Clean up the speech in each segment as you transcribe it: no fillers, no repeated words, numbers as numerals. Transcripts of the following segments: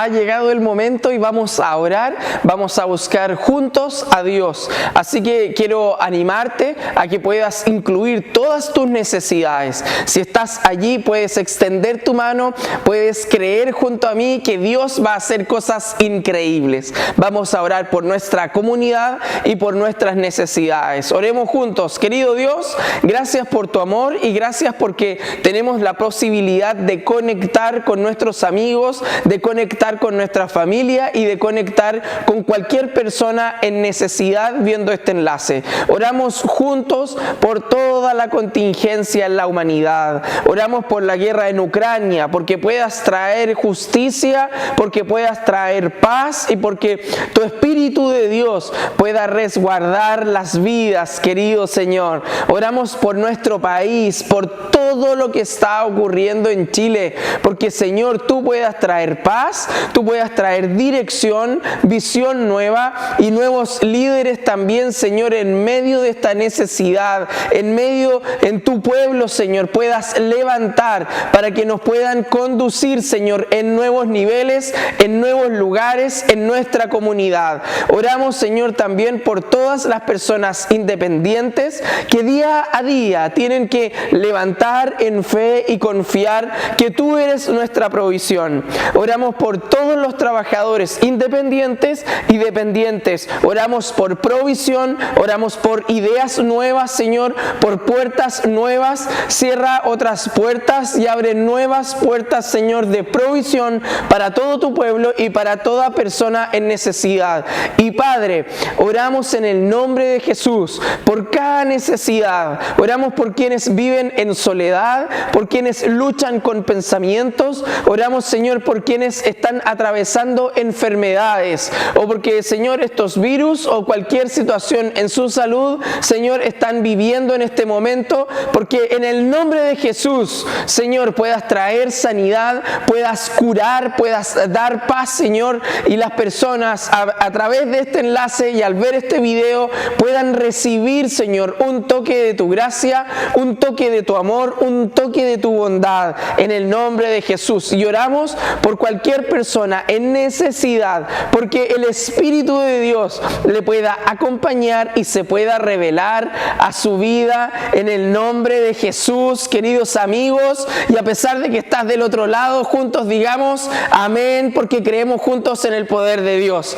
ha llegado el momento y vamos a orar, vamos a buscar juntos a Dios. Así que quiero animarte a que puedas incluir todas tus necesidades. Si estás allí, puedes extender tu mano, puedes creer junto a mí que Dios va a hacer cosas increíbles. Vamos a orar por nuestra comunidad y por nuestras necesidades. Oremos juntos. Querido Dios, gracias por tu amor y gracias porque tenemos la posibilidad de conectar con nuestros amigos, de conectar con nuestra familia y de conectar con cualquier persona en necesidad viendo este enlace. Oramos juntos por toda la contingencia en la humanidad. Oramos por la guerra en Ucrania, porque puedas traer justicia, porque puedas traer paz y porque tu Espíritu de Dios pueda resguardar las vidas, querido Señor. Oramos por nuestro país, por todo lo que está ocurriendo en Chile, porque Señor, tú puedas traer paz, tú puedas traer dirección, visión nueva y nuevos líderes también, Señor, en medio de esta necesidad, en tu pueblo, Señor, puedas levantar para que nos puedan conducir, Señor, en nuevos niveles, en nuevos lugares, en nuestra comunidad. Oramos, Señor, también por todas las personas independientes que día a día tienen que levantar en fe y confiar que tú eres nuestra provisión. Oramos por todos los trabajadores independientes y dependientes. Oramos por provisión, oramos por ideas nuevas, Señor, por puertas nuevas. Cierra otras puertas y abre nuevas puertas, Señor, de provisión para todo tu pueblo y para toda persona en necesidad. Y Padre, oramos en el nombre de Jesús por cada necesidad. Oramos por quienes viven en soledad, por quienes luchan con pensamientos. Oramos, Señor, por quienes están atravesando enfermedades o porque, Señor, estos virus o cualquier situación en su salud, Señor, están viviendo en este momento, porque en el nombre de Jesús, Señor, puedas traer sanidad, puedas curar, puedas dar paz, Señor, y las personas a través de este enlace y al ver este video puedan recibir, Señor, un toque de tu gracia, un toque de tu amor, un toque de tu bondad, en el nombre de Jesús. Y oramos por cualquier persona en necesidad, porque el Espíritu de Dios le pueda acompañar y se pueda revelar a su vida en el nombre de Jesús. Queridos amigos, y a pesar de que estás del otro lado, juntos digamos amén, porque creemos juntos en el poder de Dios.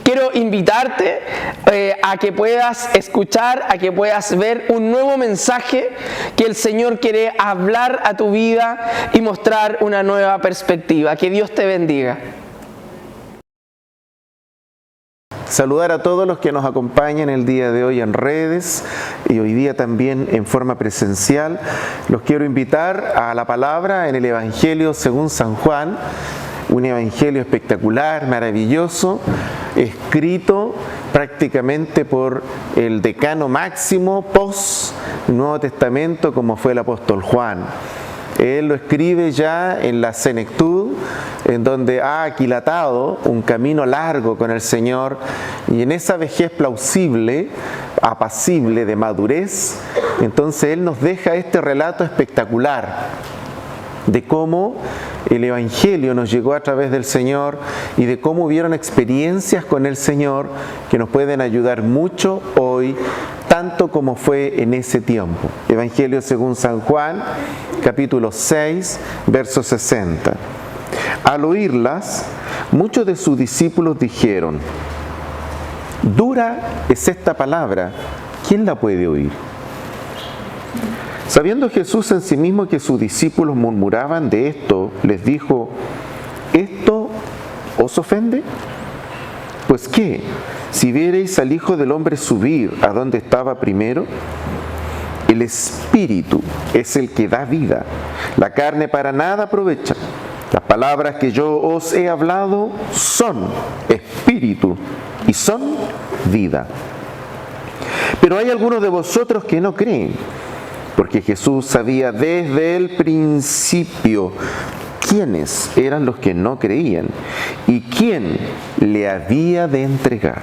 Quiero invitarte a que puedas escuchar, a que puedas ver un nuevo mensaje que el Señor quiere hablar a tu vida y mostrar una nueva perspectiva. Que Dios te bendiga. Saludar a todos los que nos acompañan el día de hoy en redes y hoy día también en forma presencial. Los quiero invitar a la palabra en el Evangelio según San Juan, un evangelio espectacular, maravilloso, escrito prácticamente por el decano máximo post Nuevo Testamento como fue el apóstol Juan. Él lo escribe ya en la senectud, en donde ha aquilatado un camino largo con el Señor, y en esa vejez plausible, apacible, de madurez, entonces Él nos deja este relato espectacular de cómo el Evangelio nos llegó a través del Señor y de cómo hubieron experiencias con el Señor que nos pueden ayudar mucho hoy, tanto como fue en ese tiempo. Evangelio según San Juan, capítulo 6, verso 60. Al oírlas, muchos de sus discípulos dijeron: dura es esta palabra, ¿quién la puede oír? Sabiendo Jesús en sí mismo que sus discípulos murmuraban de esto, les dijo: ¿esto os ofende? Pues ¿qué? Si viereis al Hijo del Hombre subir a donde estaba primero, el Espíritu es el que da vida, la carne para nada aprovecha. Las palabras que yo os he hablado son Espíritu y son vida. Pero hay algunos de vosotros que no creen, porque Jesús sabía desde el principio quiénes eran los que no creían y quién le había de entregar.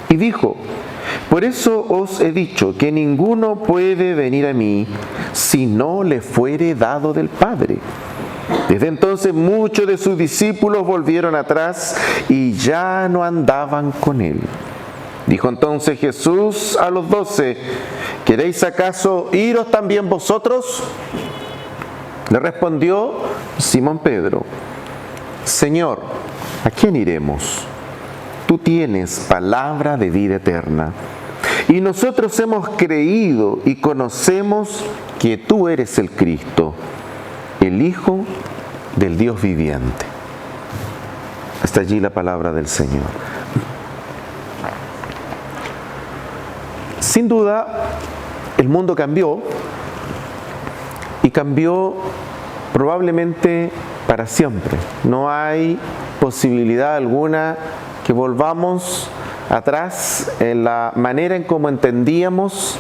Y dijo: por eso os he dicho que ninguno puede venir a mí si no le fuere dado del Padre. Desde entonces muchos de sus discípulos volvieron atrás y ya no andaban con él. Dijo entonces Jesús a los 12, ¿queréis acaso iros también vosotros? Le respondió Simón Pedro, Señor, ¿a quién iremos? Tú tienes palabra de vida eterna. Y nosotros hemos creído y conocemos que tú eres el Cristo, el Hijo del Dios viviente. Hasta allí la palabra del Señor. Sin duda, el mundo cambió y cambió probablemente para siempre. No hay posibilidad alguna que volvamos atrás en la manera en cómo entendíamos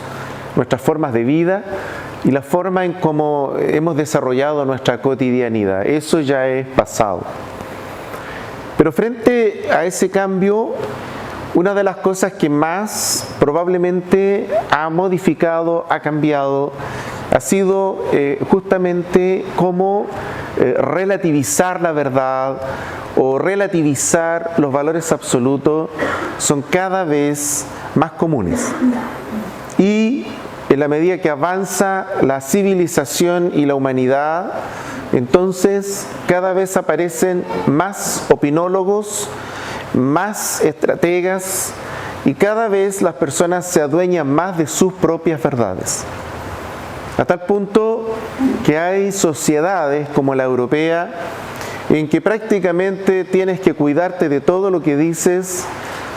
nuestras formas de vida y la forma en cómo hemos desarrollado nuestra cotidianidad. Eso ya es pasado. Pero frente a ese cambio, una de las cosas que más probablemente ha modificado, ha cambiado, ha sido justamente cómo relativizar la verdad o relativizar los valores absolutos son cada vez más comunes. Y en la medida que avanza la civilización y la humanidad, entonces cada vez aparecen más opinólogos, más estrategas y cada vez las personas se adueñan más de sus propias verdades. A tal punto que hay sociedades como la europea en que prácticamente tienes que cuidarte de todo lo que dices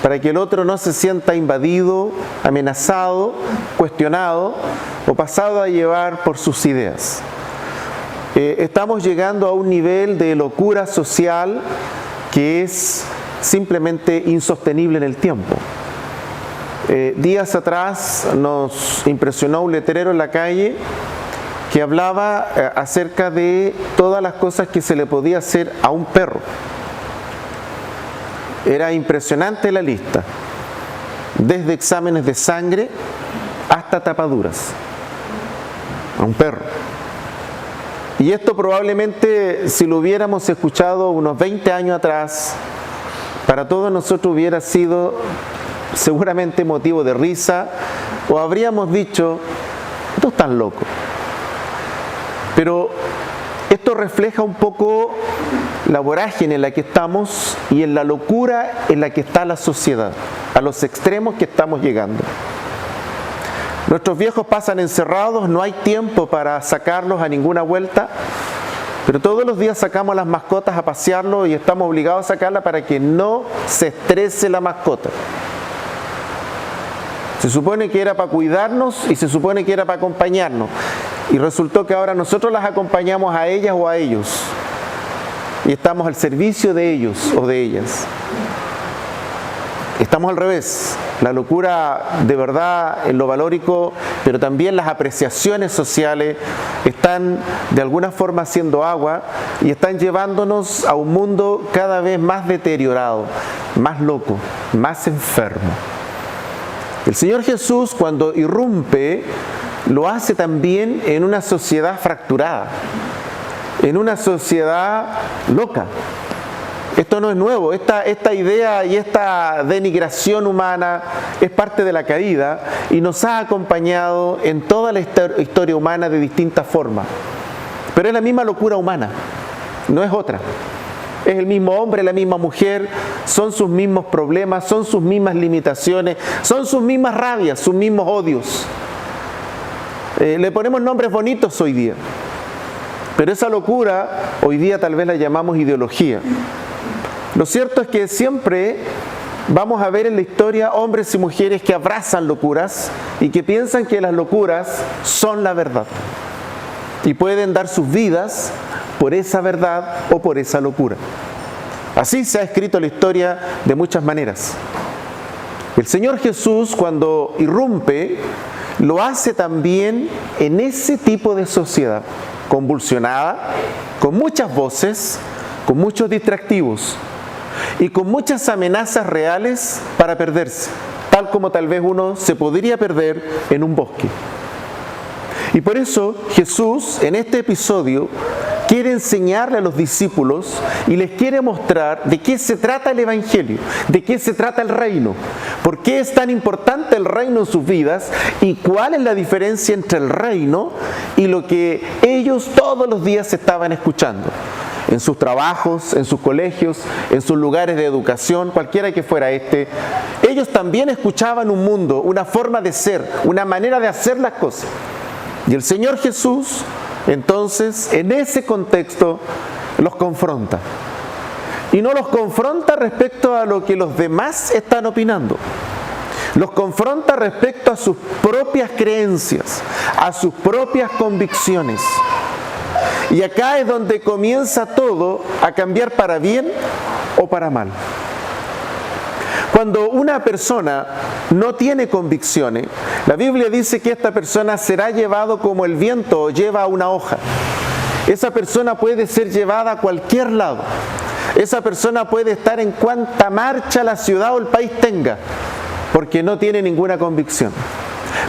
para que el otro no se sienta invadido, amenazado, cuestionado o pasado a llevar por sus ideas. Estamos llegando a un nivel de locura social que es simplemente insostenible en el tiempo. Días atrás nos impresionó un letrero en la calle que hablaba acerca de todas las cosas que se le podía hacer a un perro. Era impresionante la lista, desde exámenes de sangre hasta tapaduras a un perro. Y esto probablemente, si lo hubiéramos escuchado unos 20 años atrás, para todos nosotros hubiera sido seguramente motivo de risa, o habríamos dicho, esto es tan loco. Pero esto refleja un poco la vorágine en la que estamos y en la locura en la que está la sociedad, a los extremos que estamos llegando. Nuestros viejos pasan encerrados, no hay tiempo para sacarlos a ninguna vuelta, pero todos los días sacamos a las mascotas a pasearlos y estamos obligados a sacarla para que no se estrese la mascota. Se supone que era para cuidarnos y se supone que era para acompañarnos. Y resultó que ahora nosotros las acompañamos a ellas o a ellos. Y estamos al servicio de ellos o de ellas. Estamos al revés. La locura de verdad en lo valórico, pero también las apreciaciones sociales están de alguna forma haciendo agua y están llevándonos a un mundo cada vez más deteriorado, más loco, más enfermo. El Señor Jesús, cuando irrumpe, lo hace también en una sociedad fracturada, en una sociedad loca. Esto no es nuevo, esta idea y esta denigración humana es parte de la caída y nos ha acompañado en toda la historia humana de distintas formas. Pero es la misma locura humana, no es otra. Es el mismo hombre, la misma mujer, son sus mismos problemas, son sus mismas limitaciones, son sus mismas rabias, sus mismos odios. Le ponemos nombres bonitos hoy día, pero esa locura hoy día tal vez la llamamos ideología. Lo cierto es que siempre vamos a ver en la historia hombres y mujeres que abrazan locuras y que piensan que las locuras son la verdad y pueden dar sus vidas por esa verdad o por esa locura. Así se ha escrito la historia de muchas maneras. El Señor Jesús, cuando irrumpe, lo hace también en ese tipo de sociedad, convulsionada, con muchas voces, con muchos distractivos y con muchas amenazas reales para perderse, tal como tal vez uno se podría perder en un bosque. Y por eso Jesús, en este episodio, quiere enseñarle a los discípulos y les quiere mostrar de qué se trata el Evangelio, de qué se trata el reino, por qué es tan importante el reino en sus vidas y cuál es la diferencia entre el reino y lo que ellos todos los días estaban escuchando. En sus trabajos, en sus colegios, en sus lugares de educación, cualquiera que fuera ellos también escuchaban un mundo, una forma de ser, una manera de hacer las cosas. Y el Señor Jesús, entonces, en ese contexto, los confronta. Y no los confronta respecto a lo que los demás están opinando. Los confronta respecto a sus propias creencias, a sus propias convicciones. Y acá es donde comienza todo a cambiar para bien o para mal. Cuando una persona no tiene convicciones, la Biblia dice que esta persona será llevado como el viento lleva una hoja. Esa persona puede ser llevada a cualquier lado. Esa persona puede estar en cuanta marcha la ciudad o el país tenga, porque no tiene ninguna convicción.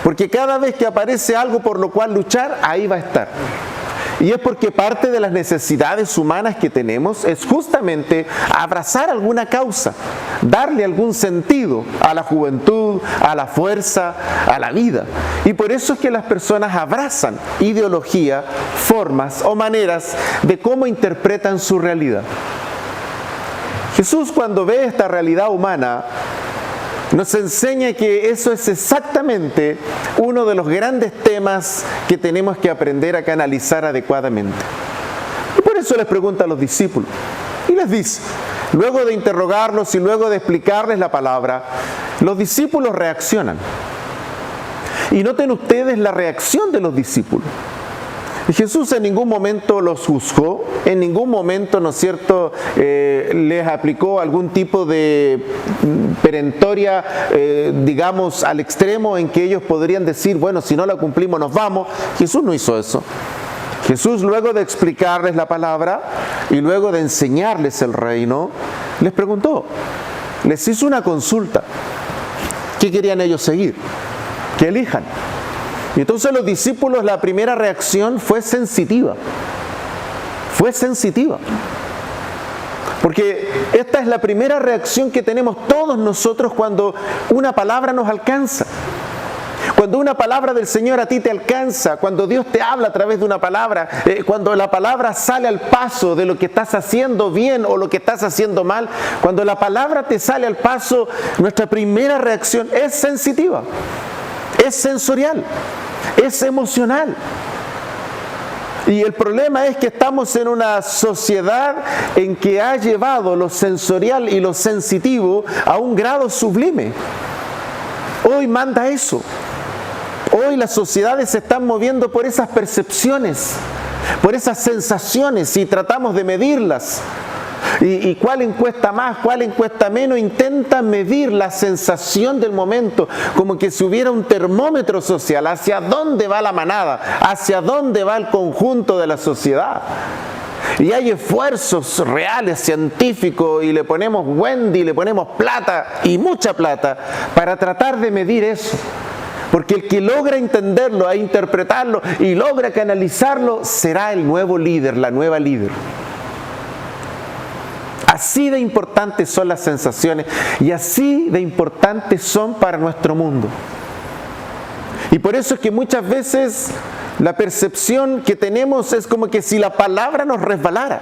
Porque cada vez que aparece algo por lo cual luchar, ahí va a estar. Y es porque parte de las necesidades humanas que tenemos es justamente abrazar alguna causa, darle algún sentido a la juventud, a la fuerza, a la vida. Y por eso es que las personas abrazan ideología, formas o maneras de cómo interpretan su realidad. Jesús, cuando ve esta realidad humana, nos enseña que eso es exactamente uno de los grandes temas que tenemos que aprender a canalizar adecuadamente. Y por eso les pregunta a los discípulos y les dice, luego de interrogarlos y luego de explicarles la palabra, los discípulos reaccionan. Y noten ustedes la reacción de los discípulos. Jesús en ningún momento los juzgó, en ningún momento, ¿no es cierto?, les aplicó algún tipo de perentoria, digamos, al extremo en que ellos podrían decir, bueno, si no la cumplimos nos vamos. Jesús no hizo eso. Jesús, luego de explicarles la palabra y luego de enseñarles el reino, les preguntó, les hizo una consulta. ¿Qué querían ellos seguir? Que elijan. Y entonces los discípulos, la primera reacción fue sensitiva. Fue sensitiva. Porque esta es la primera reacción que tenemos todos nosotros cuando una palabra nos alcanza. Cuando una palabra del Señor a ti te alcanza, cuando Dios te habla a través de una palabra, cuando la palabra sale al paso de lo que estás haciendo bien o lo que estás haciendo mal, cuando la palabra te sale al paso, nuestra primera reacción es sensitiva. Es sensorial, es emocional. Y el problema es que estamos en una sociedad en que ha llevado lo sensorial y lo sensitivo a un grado sublime. Hoy manda eso. Hoy las sociedades se están moviendo por esas percepciones, por esas sensaciones y tratamos de medirlas. Y cuál encuesta más, cuál encuesta menos, intenta medir la sensación del momento, como que si hubiera un termómetro social, hacia dónde va la manada, hacia dónde va el conjunto de la sociedad. Y hay esfuerzos reales, científicos, y le ponemos Wendy, le ponemos plata, y mucha plata, para tratar de medir eso. Porque el que logra entenderlo, e interpretarlo, y logra canalizarlo, será el nuevo líder, la nueva líder. Así de importantes son las sensaciones y así de importantes son para nuestro mundo. Y por eso es que muchas veces la percepción que tenemos es como que si la palabra nos resbalara.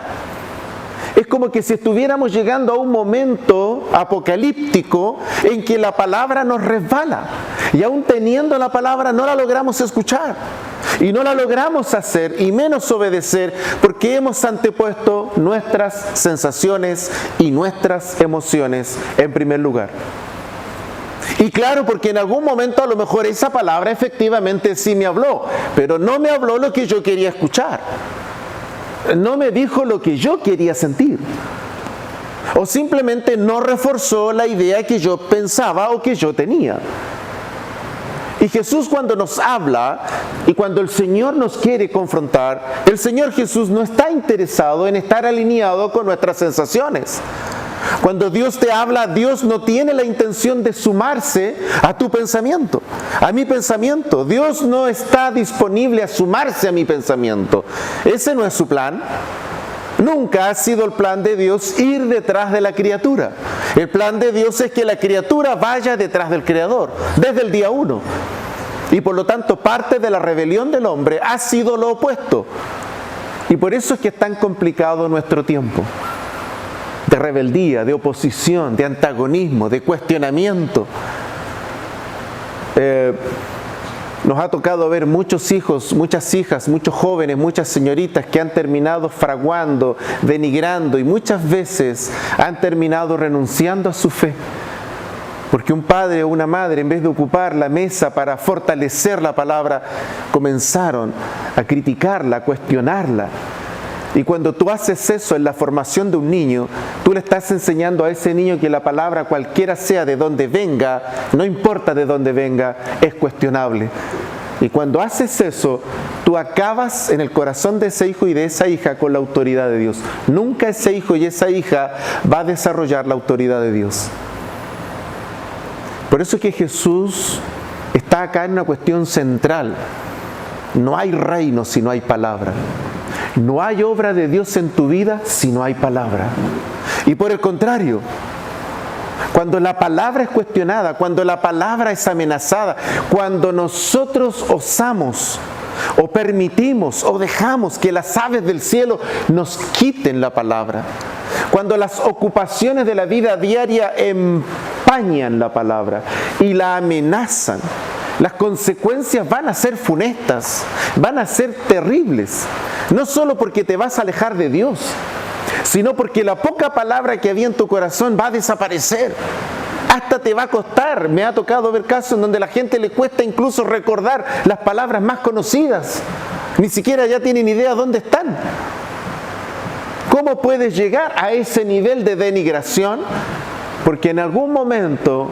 Es como que si estuviéramos llegando a un momento apocalíptico en que la palabra nos resbala. Y aún teniendo la palabra no la logramos escuchar. Y no la logramos hacer y menos obedecer porque hemos antepuesto nuestras sensaciones y nuestras emociones en primer lugar. Y claro, porque en algún momento a lo mejor esa palabra efectivamente sí me habló, pero no me habló lo que yo quería escuchar. No me dijo lo que yo quería sentir. O simplemente no reforzó la idea que yo pensaba o que yo tenía. Y Jesús cuando nos habla y cuando el Señor nos quiere confrontar, el Señor Jesús no está interesado en estar alineado con nuestras sensaciones. Cuando Dios te habla, Dios no tiene la intención de sumarse a tu pensamiento, a mi pensamiento. Dios no está disponible a sumarse a mi pensamiento. Ese no es su plan. Nunca ha sido el plan de Dios ir detrás de la criatura. El plan de Dios es que la criatura vaya detrás del Creador, desde el día 1. Y por lo tanto, parte de la rebelión del hombre ha sido lo opuesto. Y por eso es que es tan complicado nuestro tiempo. De rebeldía, de oposición, de antagonismo, de cuestionamiento. Nos ha tocado ver muchos hijos, muchas hijas, muchos jóvenes, muchas señoritas que han terminado fraguando, denigrando y muchas veces han terminado renunciando a su fe. Porque un padre o una madre, en vez de ocupar la mesa para fortalecer la palabra, comenzaron a criticarla, a cuestionarla. Y cuando tú haces eso en la formación de un niño, tú le estás enseñando a ese niño que la palabra, cualquiera sea de donde venga, no importa de dónde venga, es cuestionable. Y cuando haces eso, tú acabas en el corazón de ese hijo y de esa hija con la autoridad de Dios. Nunca ese hijo y esa hija va a desarrollar la autoridad de Dios. Por eso es que Jesús está acá en una cuestión central. No hay reino si no hay palabra. No hay obra de Dios en tu vida si no hay palabra. Y por el contrario, cuando la palabra es cuestionada, cuando la palabra es amenazada, cuando nosotros osamos o permitimos o dejamos que las aves del cielo nos quiten la palabra, cuando las ocupaciones de la vida diaria empañan la palabra y la amenazan, las consecuencias van a ser funestas, van a ser terribles. No solo porque te vas a alejar de Dios, sino porque la poca palabra que había en tu corazón va a desaparecer. Hasta te va a costar. Me ha tocado ver casos en donde a la gente le cuesta incluso recordar las palabras más conocidas. Ni siquiera ya tienen idea dónde están. ¿Cómo puedes llegar a ese nivel de denigración? Porque en algún momento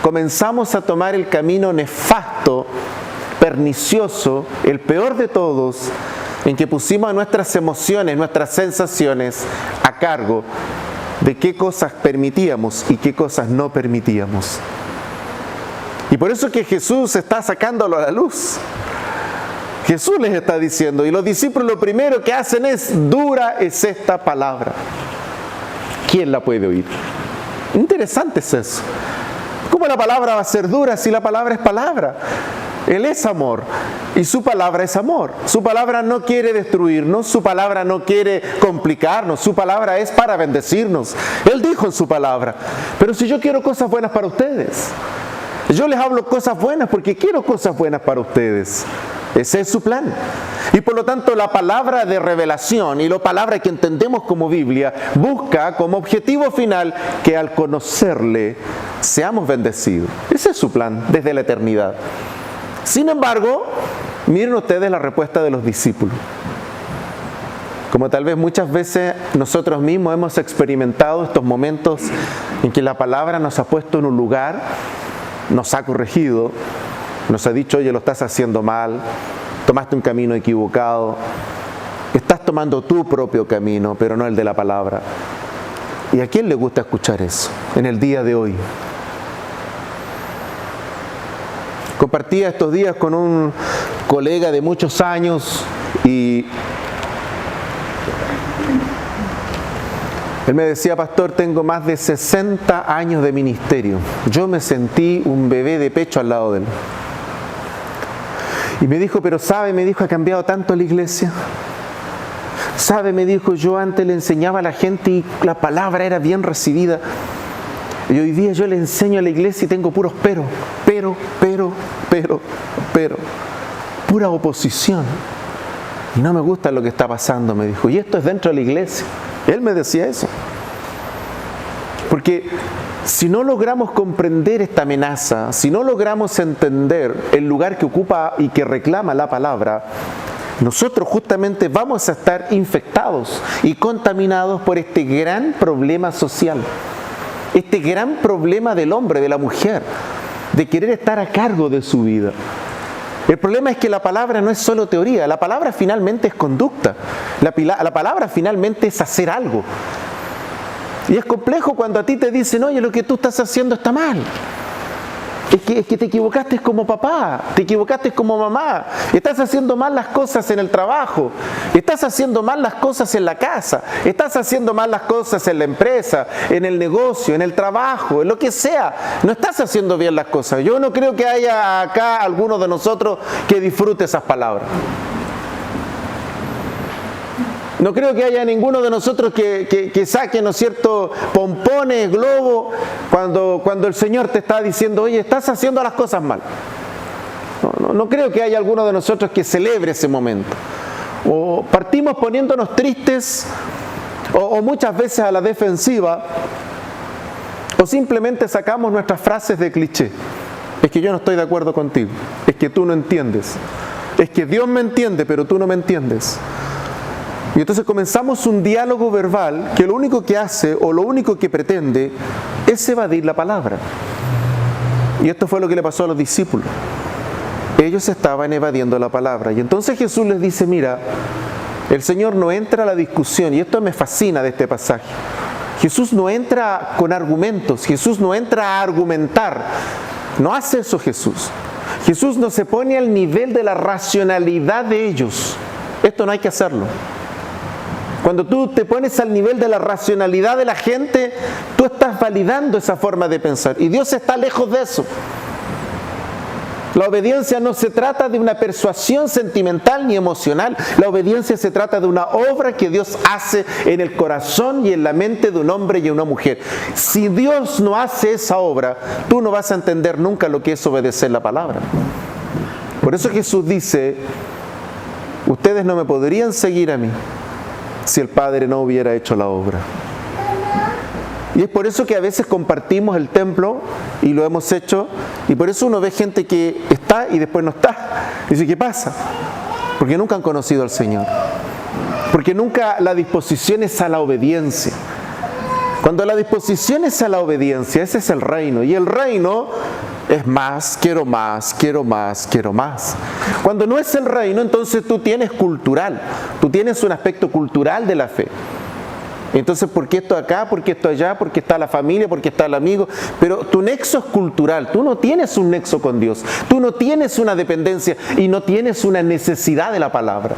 comenzamos a tomar el camino nefasto, pernicioso, el peor de todos, en que pusimos a nuestras emociones, nuestras sensaciones a cargo de qué cosas permitíamos y qué cosas no permitíamos. Y por eso es que Jesús está sacándolo a la luz. Jesús les está diciendo, y los discípulos lo primero que hacen es: dura es esta palabra. ¿Quién la puede oír? Interesante es eso. ¿Cómo la palabra va a ser dura si la palabra es palabra? Él es amor y su palabra es amor. Su palabra no quiere destruirnos, su palabra no quiere complicarnos, su palabra es para bendecirnos. Él dijo en su palabra: pero si yo quiero cosas buenas para ustedes, yo les hablo cosas buenas porque quiero cosas buenas para ustedes. Ese es su plan. Y por lo tanto la palabra de revelación y la palabra que entendemos como Biblia busca como objetivo final que al conocerle seamos bendecidos. Ese es su plan desde la eternidad. Sin embargo, miren ustedes la respuesta de los discípulos. Como tal vez muchas veces nosotros mismos hemos experimentado estos momentos en que la palabra nos ha puesto en un lugar, nos ha corregido, nos ha dicho: oye, lo estás haciendo mal, tomaste un camino equivocado, estás tomando tu propio camino, pero no el de la palabra. ¿Y a quién le gusta escuchar eso en el día de hoy? Compartía estos días con un colega de muchos años y él me decía: pastor, tengo más de 60 años de ministerio. Yo me sentí un bebé de pecho al lado de él. Y me dijo: pero sabe, me dijo, ha cambiado tanto la iglesia. Sabe, me dijo, yo antes le enseñaba a la gente y la palabra era bien recibida. Y hoy día yo le enseño a la iglesia y tengo puros pero. Pura oposición. Y no me gusta lo que está pasando, me dijo. Y esto es dentro de la iglesia. Él me decía eso. Porque si no logramos comprender esta amenaza, si no logramos entender el lugar que ocupa y que reclama la palabra, nosotros justamente vamos a estar infectados y contaminados por este gran problema social. Este gran problema del hombre, de la mujer, de querer estar a cargo de su vida. El problema es que la palabra no es solo teoría, la palabra finalmente es conducta. La palabra finalmente es hacer algo. Y es complejo cuando a ti te dicen, oye, lo que tú estás haciendo está mal. Es que te equivocaste como papá, te equivocaste como mamá, estás haciendo mal las cosas en el trabajo, estás haciendo mal las cosas en la casa, estás haciendo mal las cosas en la empresa, en el negocio, en el trabajo, en lo que sea, no estás haciendo bien las cosas. Yo no creo que haya acá alguno de nosotros que disfrute esas palabras. No creo que haya ninguno de nosotros que saque, ¿no es cierto?, pompones, globos, cuando el Señor te está diciendo, oye, estás haciendo las cosas mal. No creo que haya alguno de nosotros que celebre ese momento. O partimos poniéndonos tristes, o muchas veces a la defensiva, o simplemente sacamos nuestras frases de cliché. Es que yo no estoy de acuerdo contigo, es que tú no entiendes, es que Dios me entiende, pero tú no me entiendes. Y entonces comenzamos un diálogo verbal que lo único que hace o lo único que pretende es evadir la palabra. Y esto fue lo que le pasó a los discípulos. Ellos estaban evadiendo la palabra. Y entonces Jesús les dice, mira, el Señor no entra a la discusión, y esto me fascina de este pasaje. Jesús no entra con argumentos, Jesús no entra a argumentar. No hace eso Jesús. Jesús no se pone al nivel de la racionalidad de ellos. Esto no hay que hacerlo. Cuando tú te pones al nivel de la racionalidad de la gente, tú estás validando esa forma de pensar. Y Dios está lejos de eso. La obediencia no se trata de una persuasión sentimental ni emocional. La obediencia se trata de una obra que Dios hace en el corazón y en la mente de un hombre y una mujer. Si Dios no hace esa obra, tú no vas a entender nunca lo que es obedecer la palabra. Por eso Jesús dice, ustedes no me podrían seguir a mí si el Padre no hubiera hecho la obra. Y es por eso que a veces compartimos el templo y lo hemos hecho, y por eso uno ve gente que está y después no está. Y dice, ¿qué pasa? Porque nunca han conocido al Señor. Porque nunca la disposición es a la obediencia. Cuando la disposición es a la obediencia, ese es el reino. Y el reino es más, quiero más, quiero más, quiero más. Cuando no es el reino, entonces tú tienes cultural. Tú tienes un aspecto cultural de la fe. Entonces, ¿por qué esto acá? ¿Por qué esto allá? ¿Por qué está la familia? ¿Por qué está el amigo? Pero tu nexo es cultural. Tú no tienes un nexo con Dios. Tú no tienes una dependencia y no tienes una necesidad de la palabra.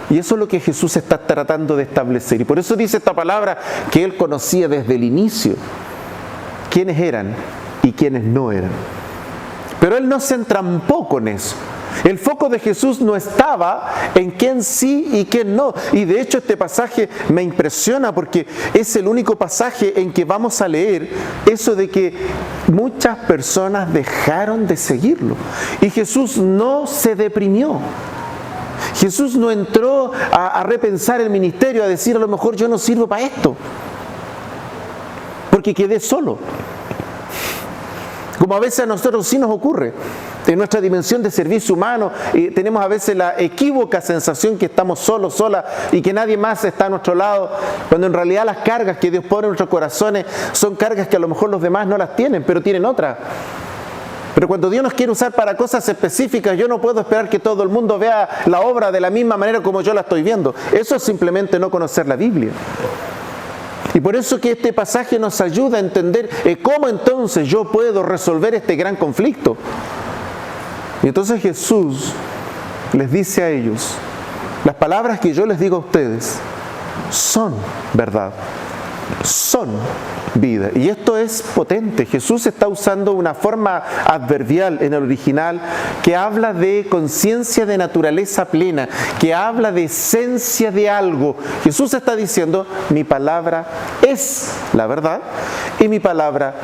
Y eso es lo que Jesús está tratando de establecer. Y por eso dice esta palabra que Él conocía desde el inicio quiénes eran y quiénes no eran. Pero Él no se entrampó con eso. El foco de Jesús no estaba en quién sí y quién no. Y de hecho este pasaje me impresiona porque es el único pasaje en que vamos a leer eso de que muchas personas dejaron de seguirlo. Y Jesús no se deprimió. Jesús no entró a repensar el ministerio, a decir a lo mejor yo no sirvo para esto, porque quedé solo. Como a veces a nosotros sí nos ocurre. En nuestra dimensión de servicio humano tenemos a veces la equívoca sensación que estamos solos, solas y que nadie más está a nuestro lado, cuando en realidad las cargas que Dios pone en nuestros corazones son cargas que a lo mejor los demás no las tienen, pero tienen otras. Pero cuando Dios nos quiere usar para cosas específicas, yo no puedo esperar que todo el mundo vea la obra de la misma manera como yo la estoy viendo. Eso es simplemente no conocer la Biblia. Y por eso que este pasaje nos ayuda a entender cómo entonces yo puedo resolver este gran conflicto. Y entonces Jesús les dice a ellos, las palabras que yo les digo a ustedes son verdad, son vida. Y esto es potente. Jesús está usando una forma adverbial en el original que habla de conciencia de naturaleza plena, que habla de esencia de algo. Jesús está diciendo, mi palabra es la verdad y mi palabra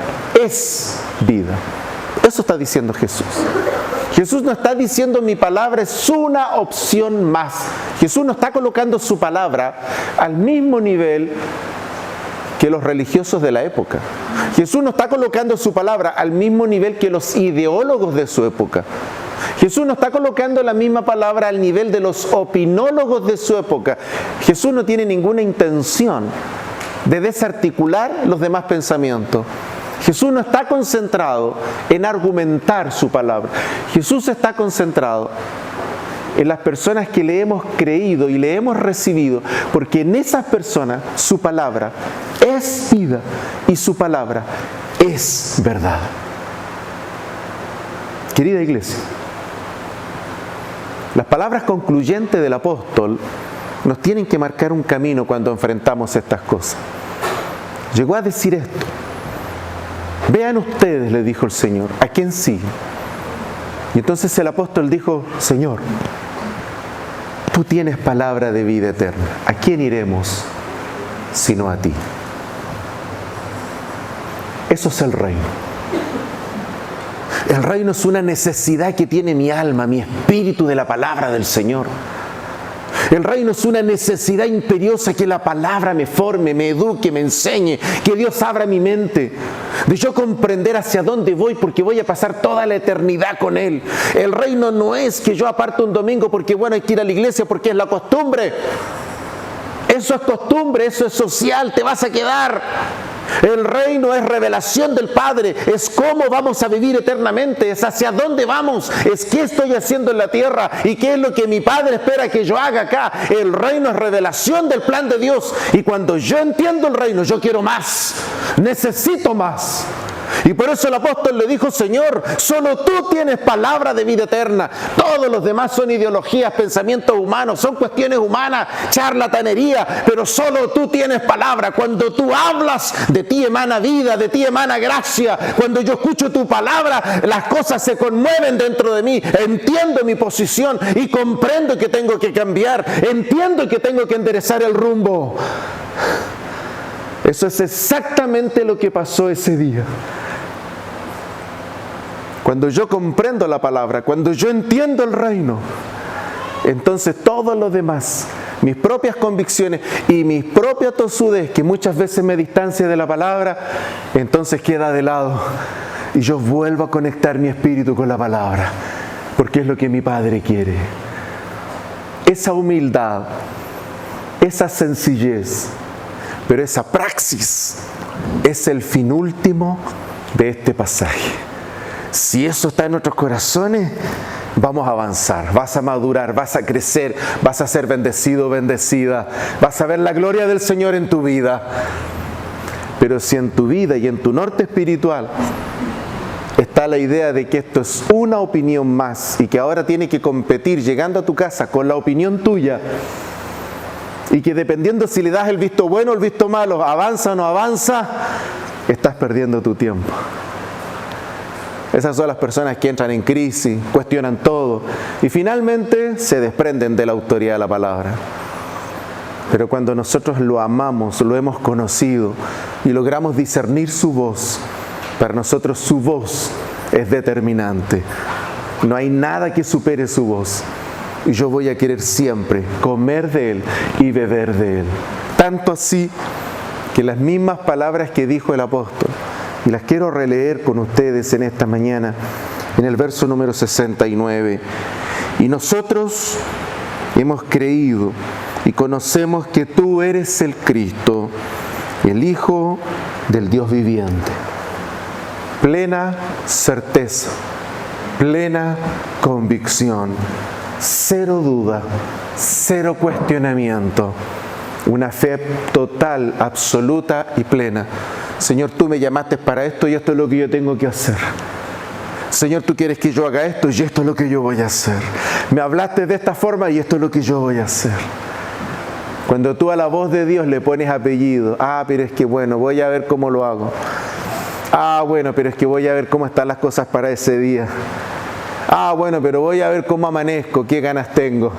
es vida. Eso está diciendo Jesús. Jesús no está diciendo mi palabra es una opción más. Jesús no está colocando su palabra al mismo nivel que los religiosos de la época. Jesús no está colocando su palabra al mismo nivel que los ideólogos de su época. Jesús no está colocando la misma palabra al nivel de los opinólogos de su época. Jesús no tiene ninguna intención de desarticular los demás pensamientos. Jesús no está concentrado en argumentar su palabra. Jesús está concentrado en las personas que le hemos creído y le hemos recibido, porque en esas personas su palabra es vida y su palabra es verdad. Querida iglesia, las palabras concluyentes del apóstol nos tienen que marcar un camino cuando enfrentamos estas cosas. Llegó a decir esto: vean ustedes, le dijo el Señor, ¿a quién siguen? Y entonces el apóstol dijo: Señor, tú tienes palabra de vida eterna. ¿A quién iremos sino a ti? Eso es el reino. El reino es una necesidad que tiene mi alma, mi espíritu, de la palabra del Señor. El reino es una necesidad imperiosa, que la palabra me forme, me eduque, me enseñe, que Dios abra mi mente, de yo comprender hacia dónde voy, porque voy a pasar toda la eternidad con Él. El reino no es que yo aparte un domingo porque bueno, hay que ir a la iglesia porque es la costumbre. Eso es costumbre, eso es social, te vas a quedar. El reino es revelación del Padre, es cómo vamos a vivir eternamente, es hacia dónde vamos, es qué estoy haciendo en la tierra y qué es lo que mi Padre espera que yo haga acá. El reino es revelación del plan de Dios, y cuando yo entiendo el reino, yo quiero más, necesito más. Y por eso el apóstol le dijo: Señor, solo tú tienes palabra de vida eterna. Todos los demás son ideologías, pensamientos humanos, son cuestiones humanas, charlatanería, pero solo tú tienes palabra. Cuando tú hablas, de ti emana vida, de ti emana gracia. Cuando yo escucho tu palabra, las cosas se conmueven dentro de mí. Entiendo mi posición y comprendo que tengo que cambiar. Entiendo que tengo que enderezar el rumbo. Eso es exactamente lo que pasó ese día. Cuando yo comprendo la palabra, cuando yo entiendo el reino, entonces todo lo demás, mis propias convicciones y mi propia tosudez, que muchas veces me distancia de la palabra, entonces queda de lado y yo vuelvo a conectar mi espíritu con la palabra, porque es lo que mi Padre quiere. Esa humildad, esa sencillez, pero esa praxis es el fin último de este pasaje. Si eso está en nuestros corazones, vamos a avanzar, vas a madurar, vas a crecer, vas a ser bendecido, bendecida, vas a ver la gloria del Señor en tu vida. Pero si en tu vida y en tu norte espiritual está la idea de que esto es una opinión más y que ahora tiene que competir llegando a tu casa con la opinión tuya, y que dependiendo si le das el visto bueno o el visto malo, avanza o no avanza, estás perdiendo tu tiempo. Esas son las personas que entran en crisis, cuestionan todo y finalmente se desprenden de la autoridad de la palabra. Pero cuando nosotros lo amamos, lo hemos conocido y logramos discernir su voz, para nosotros su voz es determinante. No hay nada que supere su voz. Y yo voy a querer siempre comer de Él y beber de Él. Tanto así que las mismas palabras que dijo el apóstol, y las quiero releer con ustedes en esta mañana, en el verso número 69. Y nosotros hemos creído y conocemos que tú eres el Cristo, el Hijo del Dios viviente. Plena certeza, plena convicción, cero duda, cero cuestionamiento, una fe total, absoluta y plena. Señor, tú me llamaste para esto y esto es lo que yo tengo que hacer. Señor, tú quieres que yo haga esto y esto es lo que yo voy a hacer. Me hablaste de esta forma y esto es lo que yo voy a hacer. Cuando tú a la voz de Dios le pones apellido, pero es que bueno, voy a ver cómo lo hago. Bueno, pero es que voy a ver cómo están las cosas para ese día. Bueno, pero voy a ver cómo amanezco, qué ganas tengo.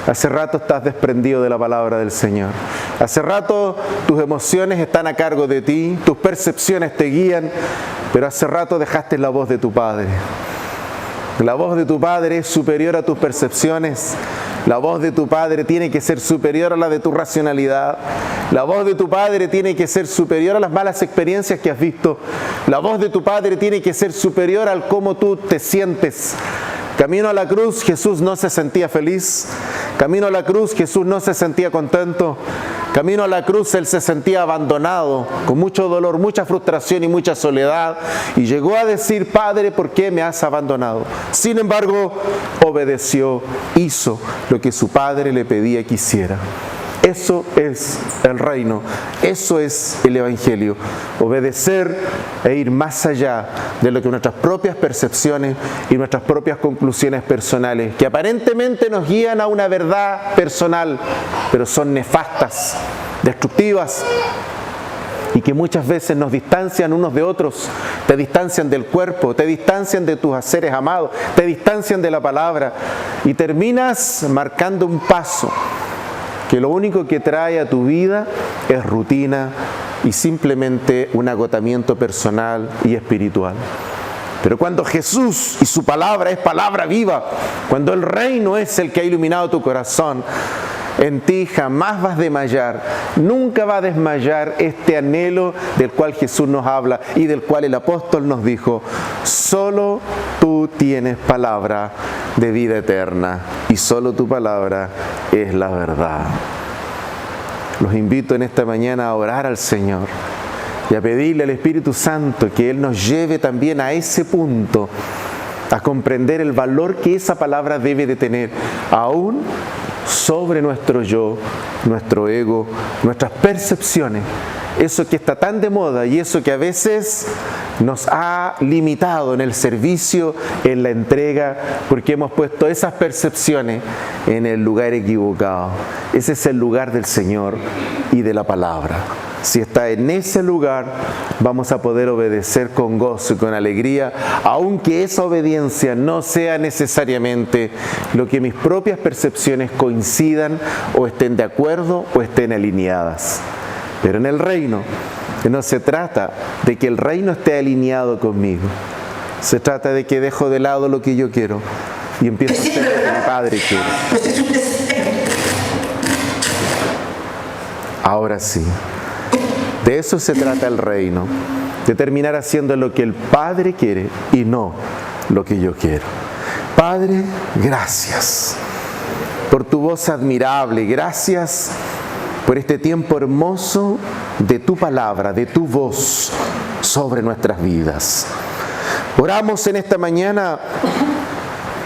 Hace rato estás desprendido de la palabra del Señor. Hace rato tus emociones están a cargo de ti, tus percepciones te guían, pero hace rato dejaste la voz de tu Padre. La voz de tu Padre es superior a tus percepciones. La voz de tu Padre tiene que ser superior a la de tu racionalidad. La voz de tu Padre tiene que ser superior a las malas experiencias que has visto. La voz de tu Padre tiene que ser superior al cómo tú te sientes. Camino a la cruz, Jesús no se sentía feliz. Camino a la cruz, Jesús no se sentía contento. Camino a la cruz, Él se sentía abandonado, con mucho dolor, mucha frustración y mucha soledad. Y llegó a decir: Padre, ¿por qué me has abandonado? Sin embargo, obedeció, hizo lo que su Padre le pedía que hiciera. Eso es el reino, eso es el Evangelio. Obedecer e ir más allá de lo que nuestras propias percepciones y nuestras propias conclusiones personales, que aparentemente nos guían a una verdad personal, pero son nefastas, destructivas, y que muchas veces nos distancian unos de otros, te distancian del cuerpo, te distancian de tus seres amados, te distancian de la palabra, y terminas marcando un paso que lo único que trae a tu vida es rutina y simplemente un agotamiento personal y espiritual. Pero cuando Jesús y su palabra es palabra viva, cuando el reino es el que ha iluminado tu corazón, en ti jamás vas a desmayar, nunca va a desmayar este anhelo del cual Jesús nos habla y del cual el apóstol nos dijo: solo tú tienes palabra de vida eterna y solo tu palabra es la verdad. Los invito en esta mañana a orar al Señor y a pedirle al Espíritu Santo que Él nos lleve también a ese punto, a comprender el valor que esa palabra debe de tener, aún sobre nuestro yo, nuestro ego, nuestras percepciones, eso que está tan de moda y eso que a veces nos ha limitado en el servicio, en la entrega, porque hemos puesto esas percepciones en el lugar equivocado. Ese es el lugar del Señor y de la palabra. Si está en ese lugar, vamos a poder obedecer con gozo y con alegría, aunque esa obediencia no sea necesariamente lo que mis propias percepciones coincidan o estén de acuerdo o estén alineadas. Pero en el reino no se trata de que el reino esté alineado conmigo. Se trata de que dejo de lado lo que yo quiero y empiezo a hacer lo que mi Padre quiere. Ahora sí. De eso se trata el reino, de terminar haciendo lo que el Padre quiere y no lo que yo quiero. Padre, gracias por tu voz admirable, gracias por este tiempo hermoso de tu palabra, de tu voz sobre nuestras vidas. Oramos en esta mañana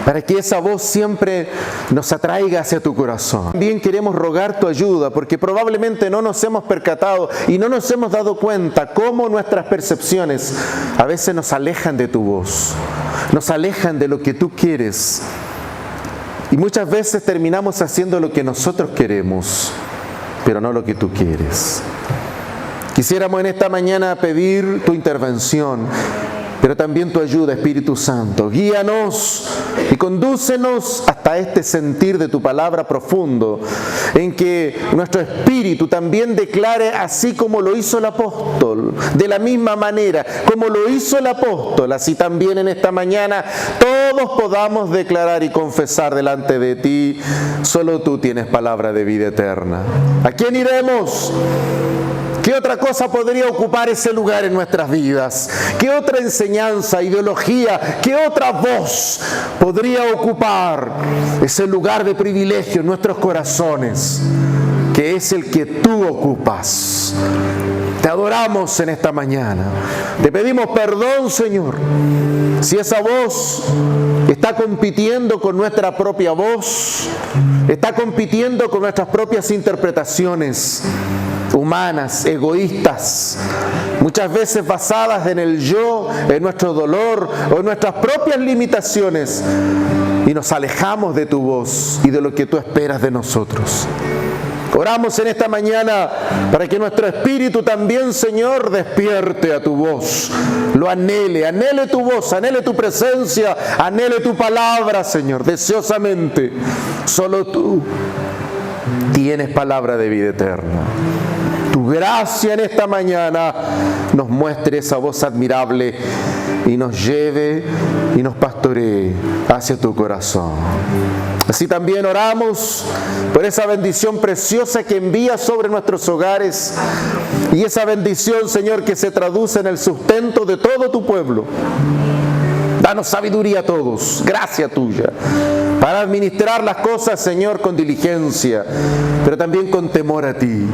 para que esa voz siempre nos atraiga hacia tu corazón. También queremos rogar tu ayuda, porque probablemente no nos hemos percatado y no nos hemos dado cuenta cómo nuestras percepciones a veces nos alejan de tu voz, nos alejan de lo que tú quieres. Y muchas veces terminamos haciendo lo que nosotros queremos, pero no lo que tú quieres. Quisiéramos en esta mañana pedir tu intervención, pero también tu ayuda, Espíritu Santo. Guíanos y condúcenos hasta este sentir de tu palabra profundo, en que nuestro espíritu también declare, así como lo hizo el apóstol, de la misma manera como lo hizo el apóstol, así también en esta mañana todos podamos declarar y confesar delante de ti: solo tú tienes palabra de vida eterna. ¿A quién iremos? ¿Qué otra cosa podría ocupar ese lugar en nuestras vidas? ¿Qué otra enseñanza, ideología, qué otra voz podría ocupar ese lugar de privilegio en nuestros corazones, que es el que tú ocupas? Te adoramos en esta mañana. Te pedimos perdón, Señor, si esa voz está compitiendo con nuestra propia voz, está compitiendo con nuestras propias interpretaciones humanas, egoístas, muchas veces basadas en el yo, en nuestro dolor o en nuestras propias limitaciones, y nos alejamos de tu voz y de lo que tú esperas de nosotros. Oramos en esta mañana para que nuestro espíritu también, Señor, despierte a tu voz, lo anhele, anhele tu voz, anhele tu presencia, anhele tu palabra, Señor, deseosamente. Solo tú tienes palabra de vida eterna. Tu gracia en esta mañana nos muestre esa voz admirable y nos lleve y nos pastoree hacia tu corazón. Así también oramos por esa bendición preciosa que envías sobre nuestros hogares, y esa bendición, Señor, que se traduce en el sustento de todo tu pueblo. Danos sabiduría a todos, gracia tuya, para administrar las cosas, Señor, con diligencia, pero también con temor a ti.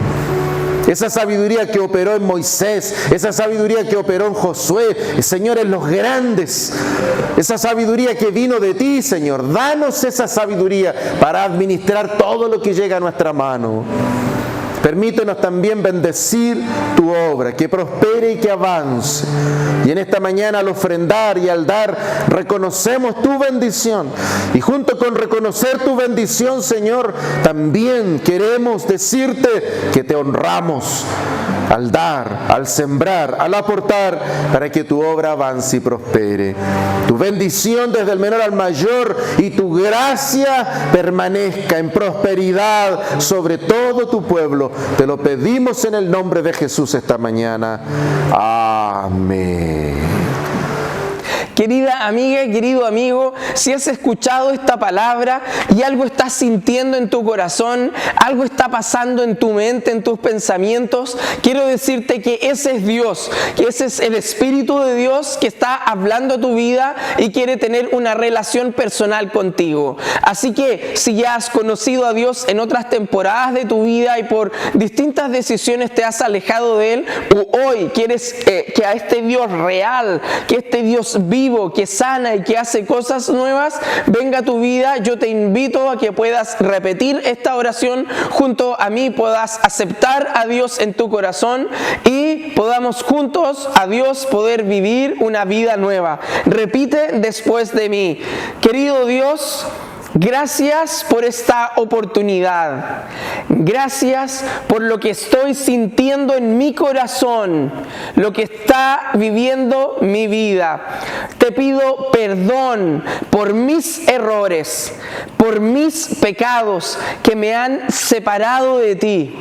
Esa sabiduría que operó en Moisés, esa sabiduría que operó en Josué, Señor, en los grandes, esa sabiduría que vino de ti, Señor. Danos esa sabiduría para administrar todo lo que llega a nuestra mano. Permítenos también bendecir tu obra, que prospere y que avance. Y en esta mañana al ofrendar y al dar, reconocemos tu bendición. Y junto con reconocer tu bendición, Señor, también queremos decirte que te honramos al dar, al sembrar, al aportar, para que tu obra avance y prospere. Tu bendición desde el menor al mayor y tu gracia permanezca en prosperidad sobre todo tu pueblo. Te lo pedimos en el nombre de Jesús esta mañana. Amén. Querida amiga, querido amigo, si has escuchado esta palabra y algo estás sintiendo en tu corazón, algo está pasando en tu mente, en tus pensamientos, quiero decirte que ese es Dios, que ese es el Espíritu de Dios que está hablando a tu vida y quiere tener una relación personal contigo. Así que si ya has conocido a Dios en otras temporadas de tu vida y por distintas decisiones te has alejado de Él, o hoy quieres que a este Dios real, que este Dios vivo, que sana y que hace cosas nuevas, venga a tu vida, yo te invito a que puedas repetir esta oración junto a mí, puedas aceptar a Dios en tu corazón y podamos juntos a Dios poder vivir una vida nueva. Repite después de mí: querido Dios, gracias por esta oportunidad. Gracias por lo que estoy sintiendo en mi corazón, lo que está viviendo mi vida. Te pido perdón por mis errores, por mis pecados que me han separado de ti.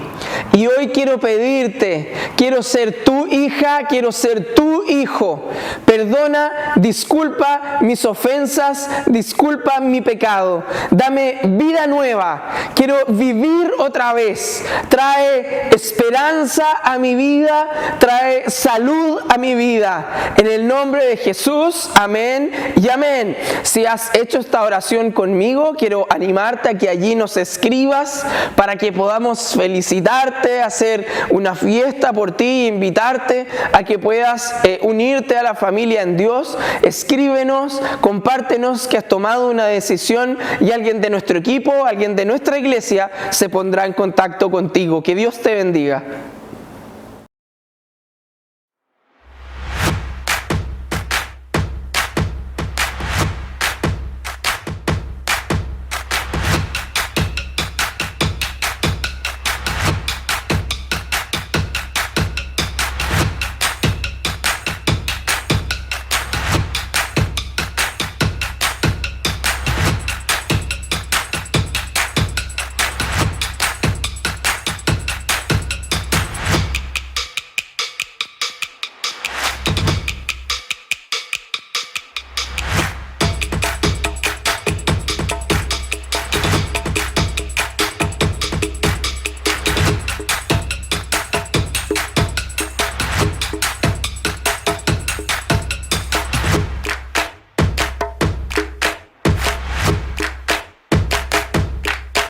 Y hoy quiero pedirte, quiero ser tu hija, quiero ser tu hijo. Perdona, disculpa mis ofensas, disculpa mi pecado. Dame vida nueva, quiero vivir otra vez. Trae esperanza a mi vida, trae salud a mi vida. En el nombre de Jesús, amén y amén. Si has hecho esta oración conmigo, quiero animarte a que allí nos escribas para que podamos felicitarte, hacer una fiesta por ti, invitarte a que puedas unirte a la familia en Dios. Escríbenos, compártenos que has tomado una decisión y alguien de nuestro equipo, alguien de nuestra iglesia se pondrá en contacto contigo. Que Dios te bendiga.